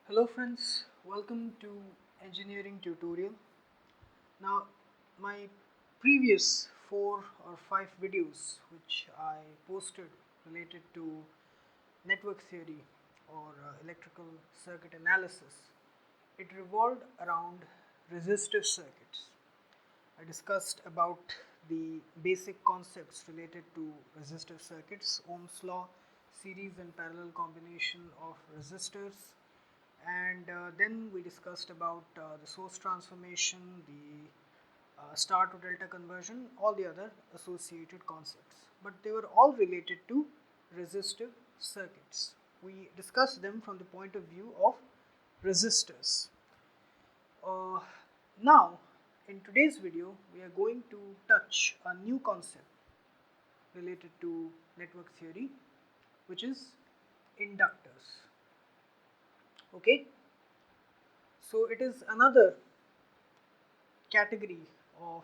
Hello friends, welcome to engineering tutorial. Now my previous 4 or 5 videos which I posted related to network theory or electrical circuit analysis, it revolved around resistive circuits. I discussed about the basic concepts related to resistive circuits, Ohm's law, series and parallel combination of resistors, and then we discussed about the source transformation, the star to delta conversion, all the other associated concepts, but they were all related to resistive circuits. We discussed them from the point of view of resistors. uh, Now in today's video we are going to touch a new concept related to network theory, which is inductors. Okay, so it is another category of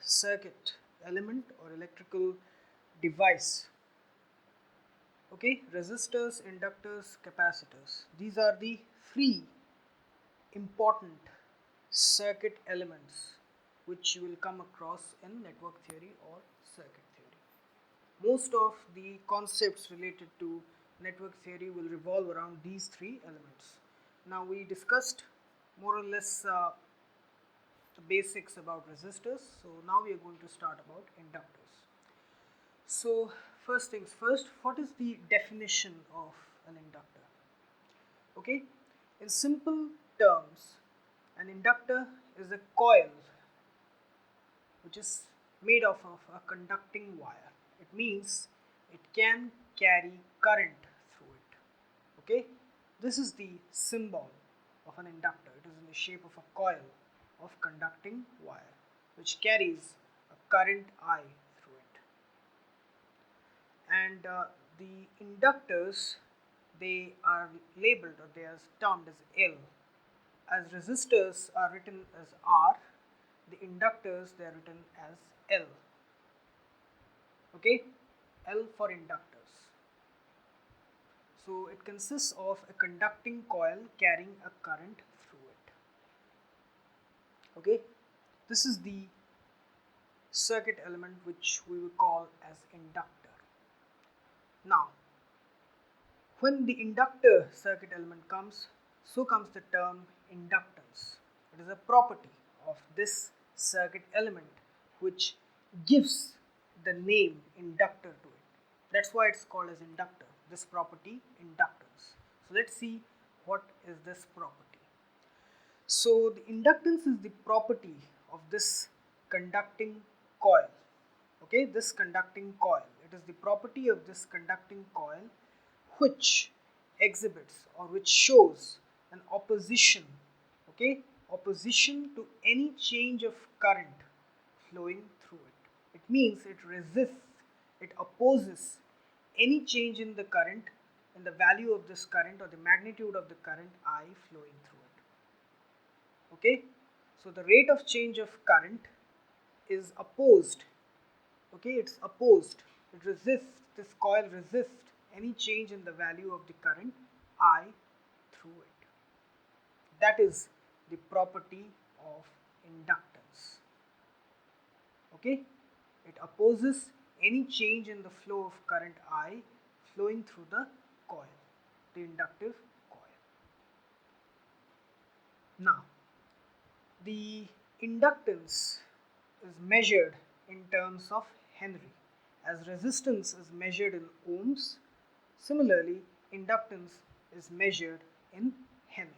circuit element or electrical device. Okay, resistors, inductors, capacitors. These are the three important circuit elements which you will come across in network theory or circuit theory. Most of the concepts related to network theory will revolve around these three elements. Now we discussed more or less the basics about resistors. So now we are going to start about inductors. So first things first, what is the definition of an inductor? Okay, in simple terms, an inductor is a coil which is made of a conducting wire. It means it can carry current through it. Okay, this is the symbol of an inductor. It is in the shape of a coil of conducting wire which carries a current I through it. And the inductors, they are labeled or they are termed as L. As resistors are written as R, the inductors they are written as L. Okay, L for inductors. So it consists of a conducting coil carrying a current through it. Okay, this is the circuit element which we will call as inductor. Now, when the inductor circuit element comes, so comes the term inductance. It is a property of this circuit element which gives the name inductor to it. That's why it's called as inductor, this property inductance. So let's see what is this property. So the inductance is the property of this conducting coil. Okay, this conducting coil. It is the property of this conducting coil which exhibits or which shows an opposition. Okay, opposition to any change of current flowing through it. It means it resists, it opposes any change in the current, in the value of this current or the magnitude of the current I flowing through it. Okay, so the rate of change of current is opposed. Okay, it's opposed, it resists, this coil resists any change in the value of the current I through it. That is the property of inductance. Okay, it opposes any change in the flow of current I flowing through the coil, the inductive coil. Now, the inductance is measured in terms of Henry, as resistance is measured in ohms. Similarly, inductance is measured in Henry.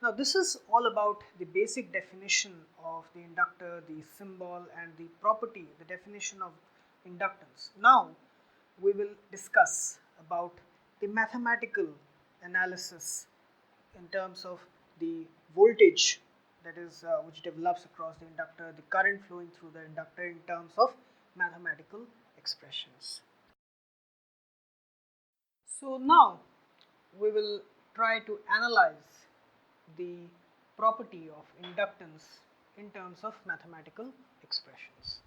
Now this is all about the basic definition of the inductor, the symbol and the property, the definition of inductance. Now we will discuss about the mathematical analysis in terms of the voltage that is which develops across the inductor, the current flowing through the inductor in terms of mathematical expressions. So now we will try to analyze the property of inductance in terms of mathematical expressions.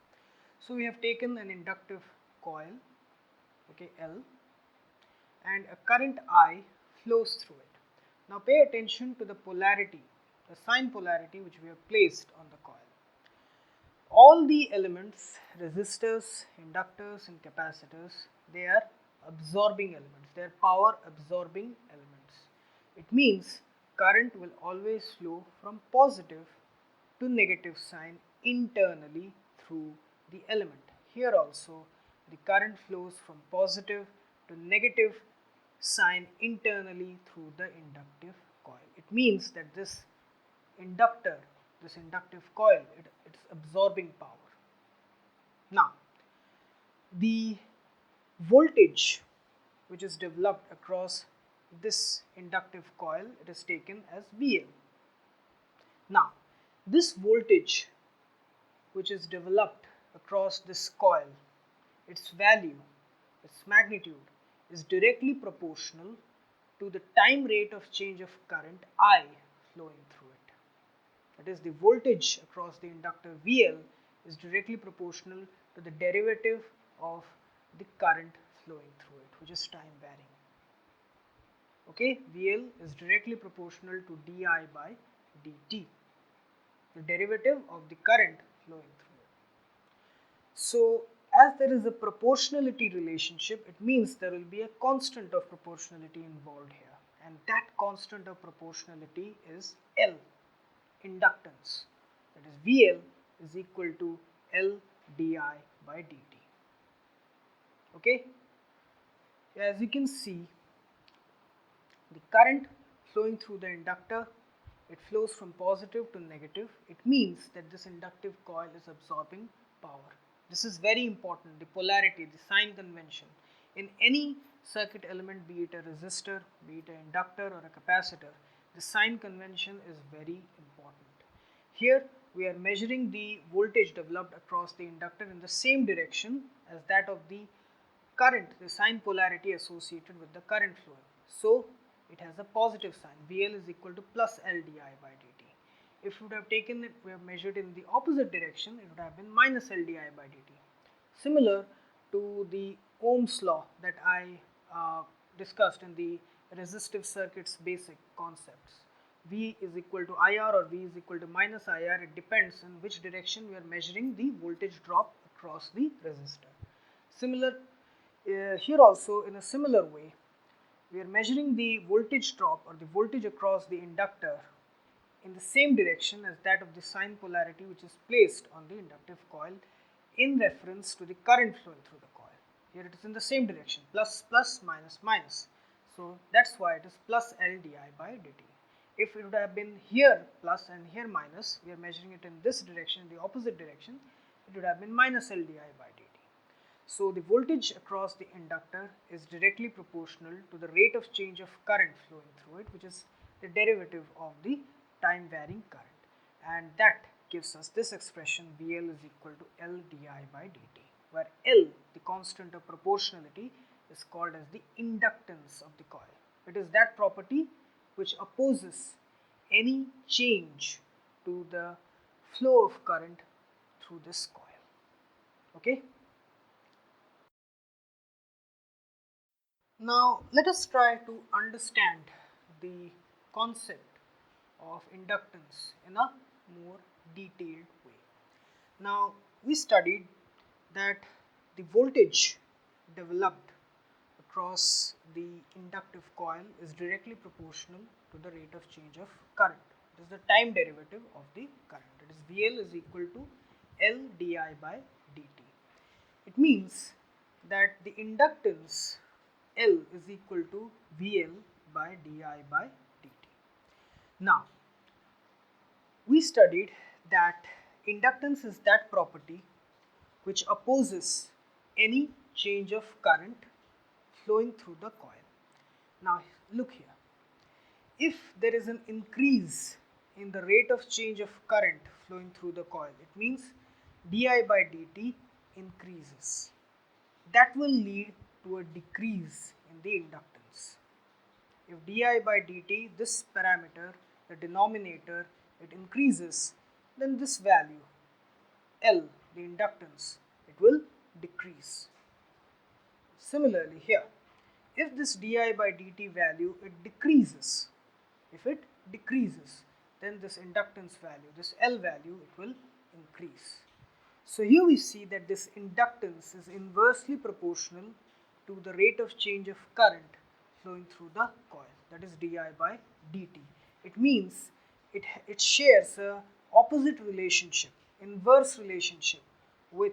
So we have taken an inductive coil, okay, L, and a current I flows through it. Now pay attention to the polarity, the sign polarity which we have placed on the coil. All the elements, resistors, inductors and capacitors, they are absorbing elements, they are power absorbing elements. It means current will always flow from positive to negative sign internally through the element. Here also the current flows from positive to negative sign internally through the inductive coil. It means that this inductor, this inductive coil, it's absorbing power. Now, the voltage which is developed across this inductive coil, it is taken as VL. Now, this voltage which is developed across this coil, its value, its magnitude is directly proportional to the time rate of change of current I flowing through it. That is, the voltage across the inductor VL is directly proportional to the derivative of the current flowing through it, which is time varying. Okay, VL is directly proportional to di by dt, the derivative of the current flowing through it. So, as there is a proportionality relationship, it means there will be a constant of proportionality involved here, and that constant of proportionality is L, inductance. That is, VL is equal to L di by dt. Okay, as you can see, the current flowing through the inductor, it flows from positive to negative. It means that this inductive coil is absorbing power. This is very important, the polarity, the sign convention. In any circuit element, be it a resistor, be it an inductor or a capacitor, the sign convention is very important. Here we are measuring the voltage developed across the inductor in the same direction as that of the current, the sign polarity associated with the current flowing. So it has a positive sign. VL is equal to plus L di by dt. If we would have taken it, we have measured in the opposite direction, it would have been minus L di by dt. Similar to the Ohm's law that I discussed in the resistive circuits basic concepts. V is equal to IR or V is equal to minus IR. It depends on which direction we are measuring the voltage drop across the resistor. Similar here also, in a similar way, we are measuring the voltage drop or the voltage across the inductor in the same direction as that of the sign polarity which is placed on the inductive coil in reference to the current flowing through the coil. Here it is in the same direction, plus plus minus minus. So that's why it is plus L di by dt. If it would have been here plus and here minus, we are measuring it in this direction, the opposite direction, it would have been minus L di by dt. So the voltage across the inductor is directly proportional to the rate of change of current flowing through it, which is the derivative of the time varying current, and that gives us this expression VL is equal to L di by dt, where L, the constant of proportionality, is called as the inductance of the coil. It is that property which opposes any change to the flow of current through this coil. Okay. Now let us try to understand the concept of inductance in a more detailed way. Now we studied that the voltage developed across the inductive coil is directly proportional to the rate of change of current. It is the time derivative of the current. It is VL is equal to L di by dt. It means that the inductance L is equal to VL by di by dt. Now, we studied that inductance is that property which opposes any change of current flowing through the coil. Now, look here. If there is an increase in the rate of change of current flowing through the coil, it means di by dt increases. That will lead to a decrease in the inductance. If di by dt, this parameter, the denominator, it increases, then this value, L, the inductance, it will decrease. Similarly here, if this di by dt value, it decreases, If it decreases, then this inductance value, this L value, it will increase. So here we see that this inductance is inversely proportional to the rate of change of current flowing through the coil, that is di by dt. It means it shares a opposite relationship, inverse relationship with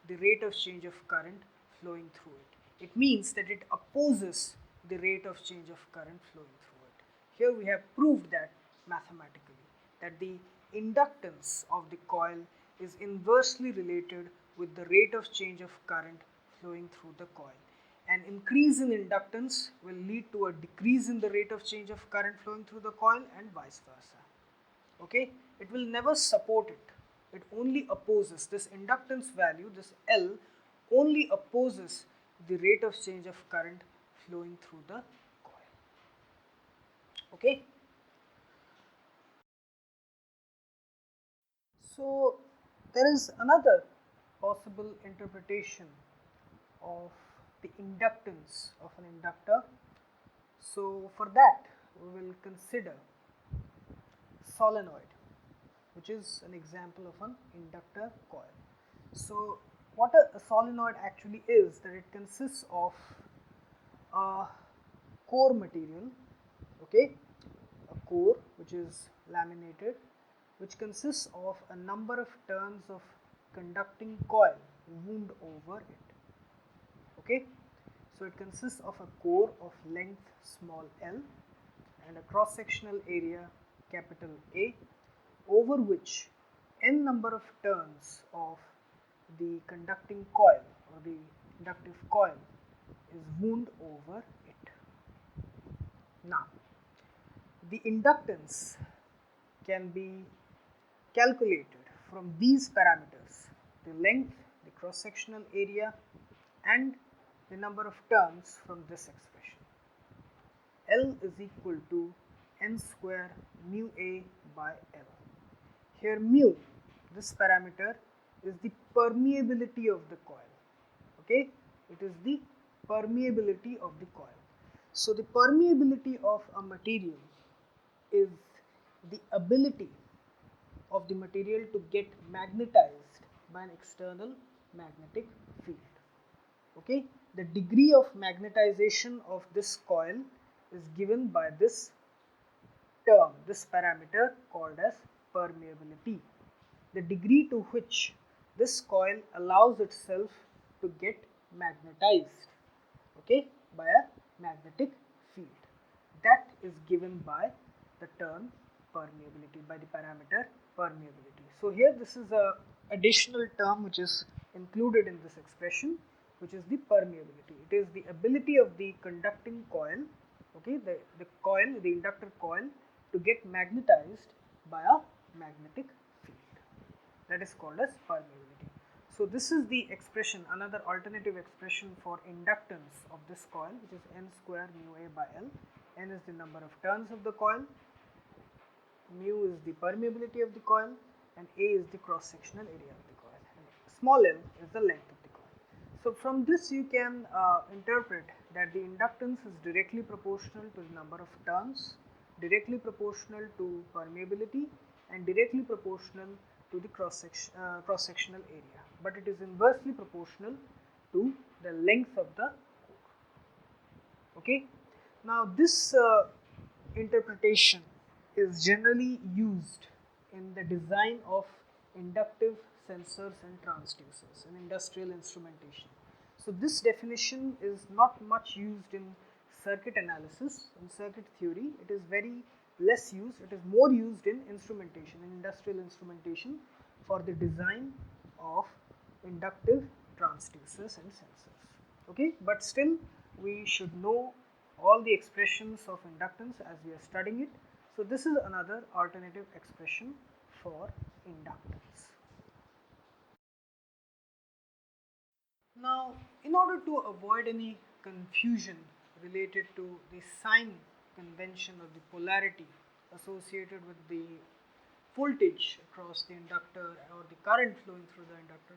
the rate of change of current flowing through it. It means that it opposes the rate of change of current flowing through it. Here we have proved that mathematically, that the inductance of the coil is inversely related with the rate of change of current flowing through the coil. An increase in inductance will lead to a decrease in the rate of change of current flowing through the coil and vice versa. Okay, it will never support it. It only opposes this inductance value, this L only opposes the rate of change of current flowing through the coil. Okay. So there is another possible interpretation of the inductance of an inductor. So for that we will consider solenoid, which is an example of an inductor coil. So what a solenoid actually is, that it consists of a core material, okay, a core which is laminated, which consists of a number of turns of conducting coil wound over it. Okay, so it consists of a core of length small l and a cross sectional area capital A, over which n number of turns of the conducting coil or the inductive coil is wound over it. Now, the inductance can be calculated from these parameters: the length, the cross sectional area, and the number of turns from this expression. L is equal to n square mu A by L. Here mu, this parameter, is the permeability of the coil. Okay, it is the permeability of the coil. So the permeability of a material is the ability of the material to get magnetized by an external magnetic field. Okay, the degree of magnetization of this coil is given by this term, this parameter called as permeability. The degree to which this coil allows itself to get magnetized, okay, by a magnetic field, that is given by the term permeability, by the parameter permeability. So here this is a additional term which is included in this expression, which is the permeability. It is the ability of the conducting coil, okay, the coil, the inductor coil, to get magnetized by a magnetic field. That is called as permeability. So this is the expression, another alternative expression for inductance of this coil, which is n square mu A by L. N is the number of turns of the coil, mu is the permeability of the coil, and A is the cross sectional area of the coil, and small l is the length of the coil. So from this you can interpret that the inductance is directly proportional to the number of turns, directly proportional to permeability, and directly proportional to the cross sectional area, but it is inversely proportional to the length of the core. Okay, now this interpretation is generally used in the design of inductive sensors and transducers in industrial instrumentation. So this definition is not much used in circuit analysis, in circuit theory. It is very less used. It is more used in instrumentation, in industrial instrumentation, for the design of inductive transducers and sensors. Okay, but still we should know all the expressions of inductance as we are studying it. So this is another alternative expression for inductance. Now, in order to avoid any confusion related to the sign convention or the polarity associated with the voltage across the inductor or the current flowing through the inductor,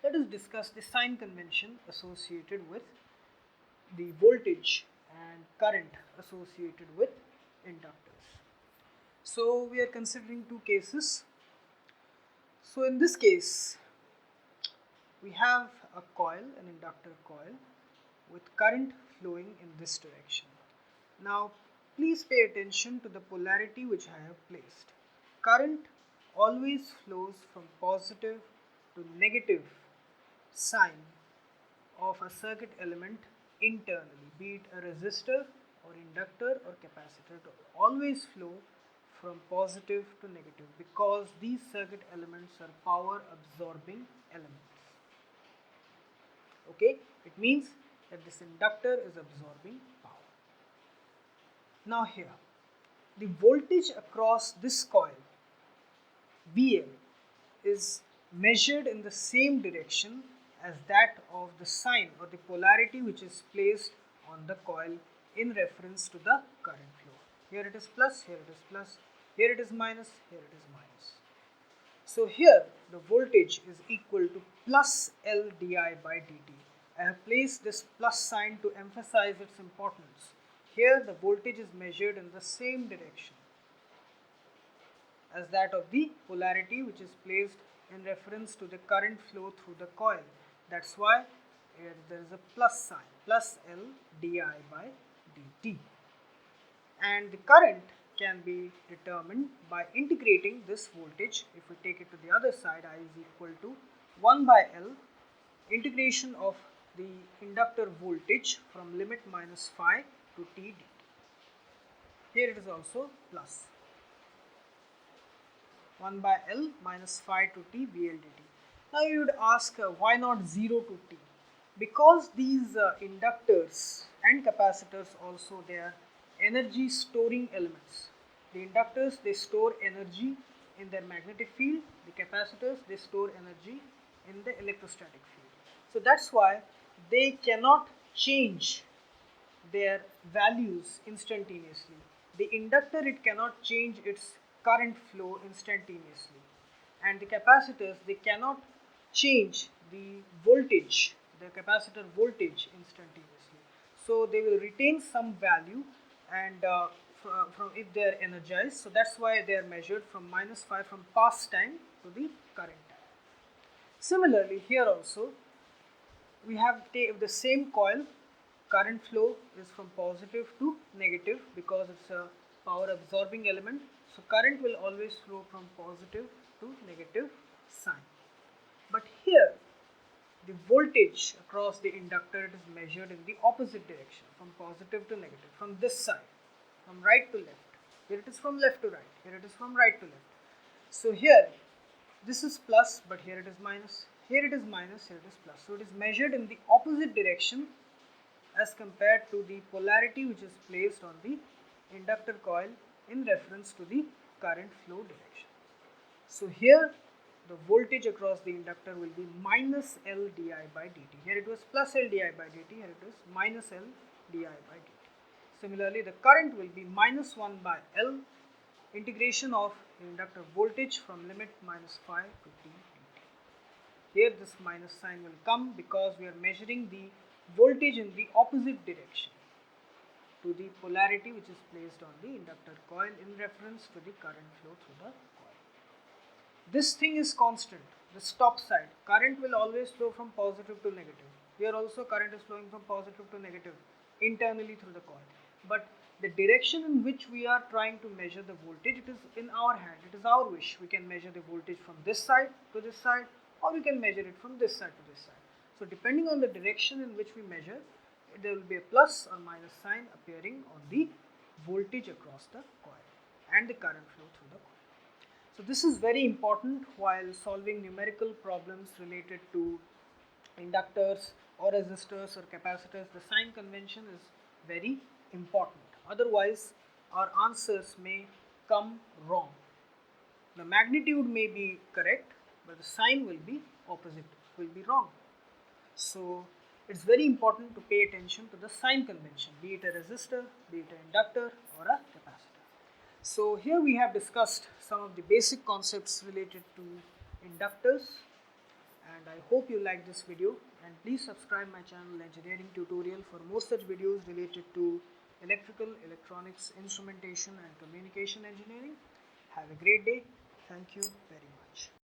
let us discuss the sign convention associated with the voltage and current associated with inductors. So we are considering two cases. So in this case, we have a coil, an inductor coil, with current flowing in this direction. Now please pay attention to the polarity which I have placed. Current always flows from positive to negative sign of a circuit element internally, be it a resistor or inductor or capacitor. It will always flow from positive to negative because these circuit elements are power absorbing elements. Okay, it means that this inductor is absorbing power. Now here, the voltage across this coil VL is measured in the same direction as that of the sign or the polarity which is placed on the coil in reference to the current flow. Here it is plus, here it is plus, here it is minus, here it is minus. So here the voltage is equal to plus L di by dt. I have placed this plus sign to emphasize its importance. Here the voltage is measured in the same direction as that of the polarity which is placed in reference to the current flow through the coil. That's why here there is a plus sign, plus L di by dt. And the current can be determined by integrating this voltage. If we take it to the other side, I is equal to 1 by L integration of the inductor voltage from limit minus phi to t dt. Here it is also plus 1 by L minus phi to t VL dt. Now you would ask why not 0 to t? Because these inductors and capacitors also, they are energy storing elements. The inductors, they store energy in their magnetic field. The capacitors, they store energy in the electrostatic field. So that's why they cannot change their values instantaneously. The inductor, it cannot change its current flow instantaneously, and the capacitors, they cannot change the voltage, the capacitor voltage instantaneously. So they will retain some value, and from if they are energized. So that's why they are measured from minus phi, from past time to the current time. Similarly, here also we have the same coil. Current flow is from positive to negative because it's a power absorbing element. So current will always flow from positive to negative sign. But here the voltage across the inductor, it is measured in the opposite direction, from positive to negative, from this side, from right to left. Here it is from left to right, here it is from right to left. So here this is plus, but here it is minus, here it is minus, here it is plus. So it is measured in the opposite direction as compared to the polarity which is placed on the inductor coil in reference to the current flow direction. So here the voltage across the inductor will be minus L di by dt. Here it was plus L di by dt, here it is minus L di by dt. Similarly, the current will be minus 1 by L integration of inductor voltage from limit minus phi to t dt. Here this minus sign will come because we are measuring the voltage in the opposite direction to the polarity which is placed on the inductor coil in reference to the current flow through the coil. This thing is constant, the stop side. Current will always flow from positive to negative. Here also current is flowing from positive to negative internally through the coil. But the direction in which we are trying to measure the voltage, it is in our hand, it is our wish. We can measure the voltage from this side to this side, or we can measure it from this side to this side. So depending on the direction in which we measure, there will be a plus or minus sign appearing on the voltage across the coil and the current flow through the coil. So this is very important while solving numerical problems related to inductors or resistors or capacitors. The sign convention is very important. Otherwise, our answers may come wrong. The magnitude may be correct, but the sign will be opposite, will be wrong. So it's very important to pay attention to the sign convention, be it a resistor, be it an inductor or a capacitor. So here we have discussed some of the basic concepts related to inductors, and I hope you like this video, and please subscribe my channel Engineering Tutorial for more such videos related to electrical, electronics, instrumentation and communication engineering. Have a great day. Thank you very much.